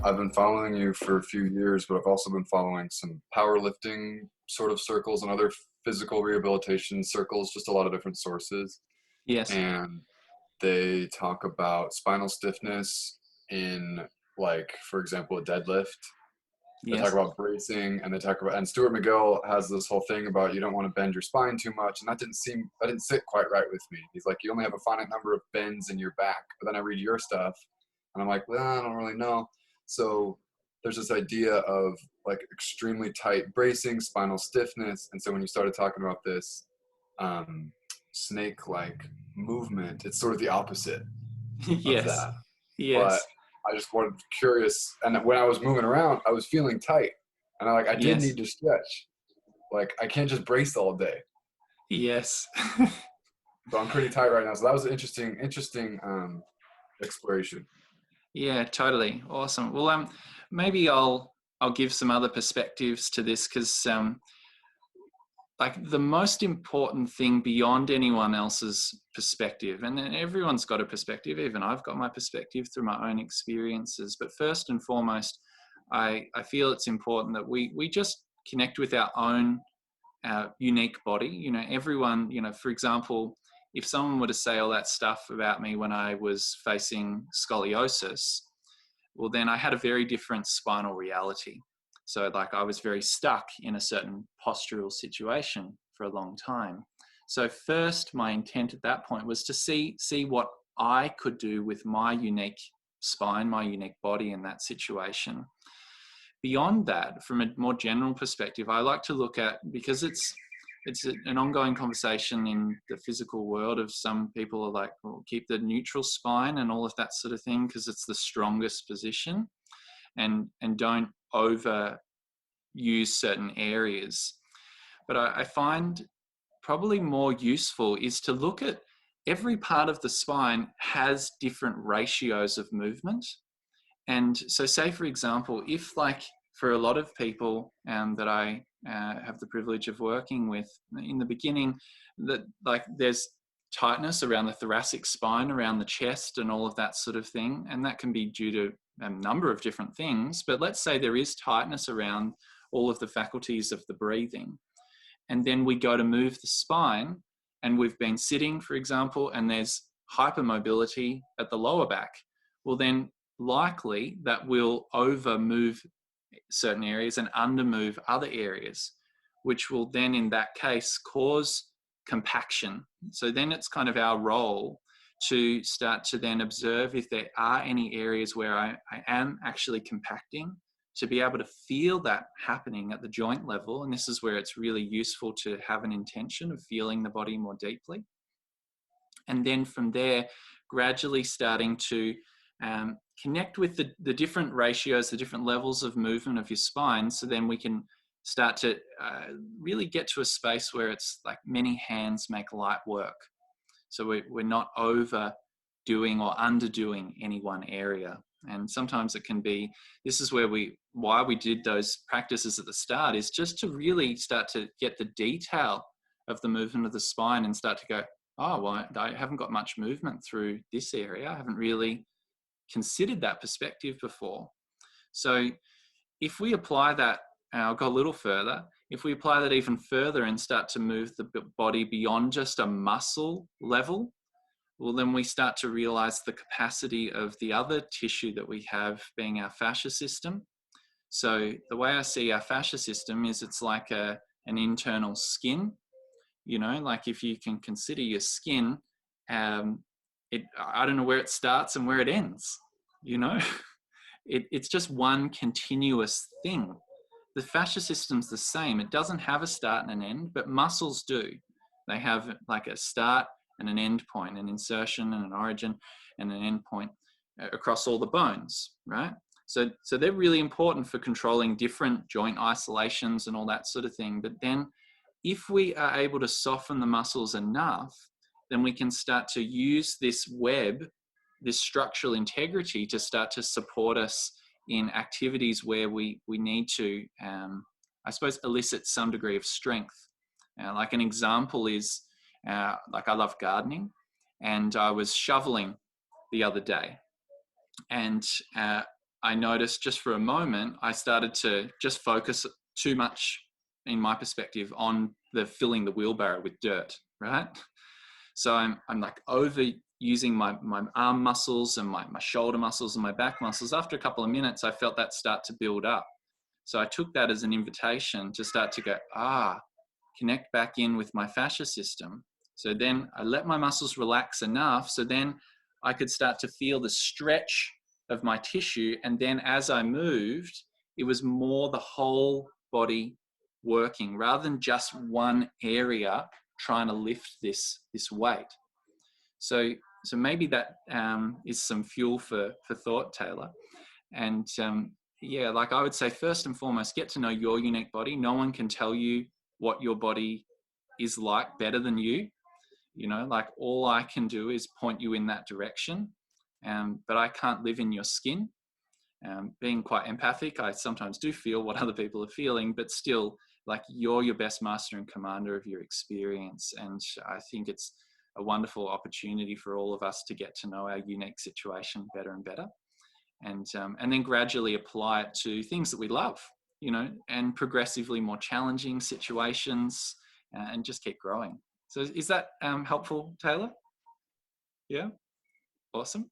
I've been following you for a few years, but I've also been following some powerlifting sort of circles and other physical rehabilitation circles, just a lot of different sources. Yes. And they talk about spinal stiffness in, like, for example, a deadlift. They talk Yes. about bracing, and they talk about, and Stuart McGill has this whole thing about you don't want to bend your spine too much, and that didn't sit quite right with me. He's like, you only have a finite number of bends in your back, but then I read your stuff, and I'm like, well, I don't really know. So there's this idea of like extremely tight bracing, spinal stiffness, and so when you started talking about this um, snake-like movement, it's sort of the opposite of Yes. that. But Yes. I just wanted curious, and when I was moving around, I was feeling tight, and I did Yes. need to stretch. Like I can't just brace all day, Yes. so I'm pretty tight right now. So that was an interesting exploration. Yeah, totally. Awesome. Well, maybe I'll give some other perspectives to this because like the most important thing beyond anyone else's perspective, and then everyone's got a perspective, even I've got my perspective through my own experiences, but first and foremost, I feel it's important that we just connect with our own unique body. Everyone, for example, if someone were to say all that stuff about me when I was facing scoliosis, well, then I had a very different spinal reality. So, like, I was very stuck in a certain postural situation for a long time. So, first, my intent at that point was to see what I could do with my unique spine, my unique body in that situation. Beyond that, from a more general perspective, I like to look at, because it's an ongoing conversation in the physical world of some people are like, well, keep the neutral spine and all of that sort of thing because it's the strongest position, and don't overuse certain areas. But I find probably more useful is to look at every part of the spine has different ratios of movement. And so, say, for example, if, like, for a lot of people that I have the privilege of working with in the beginning, that, like, there's tightness around the thoracic spine, around the chest, and all of that sort of thing. And that can be due to a number of different things. But let's say there is tightness around all of the faculties of the breathing. And then we go to move the spine, and we've been sitting, for example, and there's hypermobility at the lower back. Well, then likely that will over move certain areas and under move other areas, which will then in that case cause compaction. So then it's kind of our role to start to then observe if there are any areas where I am actually compacting, to be able to feel that happening at the joint level. And this is where it's really useful to have an intention of feeling the body more deeply. And then from there, gradually starting to connect with the different ratios, the different levels of movement of your spine. So then we can start to really get to a space where it's like many hands make light work. So we're not overdoing or underdoing any one area. And sometimes it can be, this is where why we did those practices at the start, is just to really start to get the detail of the movement of the spine and start to go, oh, well, I haven't got much movement through this area. I haven't really considered that perspective before. So if we apply that, I'll go a little further, if we apply that even further and start to move the body beyond just a muscle level, well, then we start to realize the capacity of the other tissue that we have, being our fascia system. So the way I see our fascia system is it's like an internal skin. Like, if you can consider your skin, I don't know where it starts and where it ends. It's just one continuous thing. The fascia system's the same. It doesn't have a start and an end, but muscles do. They have like a start and an end point, an insertion and an origin and an end point across all the bones, right? So they're really important for controlling different joint isolations and all that sort of thing. But then if we are able to soften the muscles enough, then we can start to use this web, this structural integrity, to start to support us in activities where we need to, I suppose, elicit some degree of strength. Like an example is, like, I love gardening, and I was shoveling the other day, and I noticed just for a moment, I started to just focus too much, in my perspective, on the filling the wheelbarrow with dirt, right? So I'm like overusing my arm muscles and my shoulder muscles and my back muscles. After a couple of minutes, I felt that start to build up. So I took that as an invitation to start to go, connect back in with my fascia system. So then I let my muscles relax enough so then I could start to feel the stretch of my tissue. And then as I moved, it was more the whole body working rather than just one area trying to lift this weight. So maybe that is some fuel for thought, Taylor. And yeah, like I would say, first and foremost, get to know your unique body. No one can tell you what your body is like better than you. You know, like all I can do is point you in that direction, but I can't live in your skin. Being quite empathic, I sometimes do feel what other people are feeling, but still, like, you're your best master and commander of your experience. And I think it's a wonderful opportunity for all of us to get to know our unique situation better and better. And then gradually apply it to things that we love, you know, and progressively more challenging situations, and just keep growing. So is that helpful, Taylor? Yeah, awesome.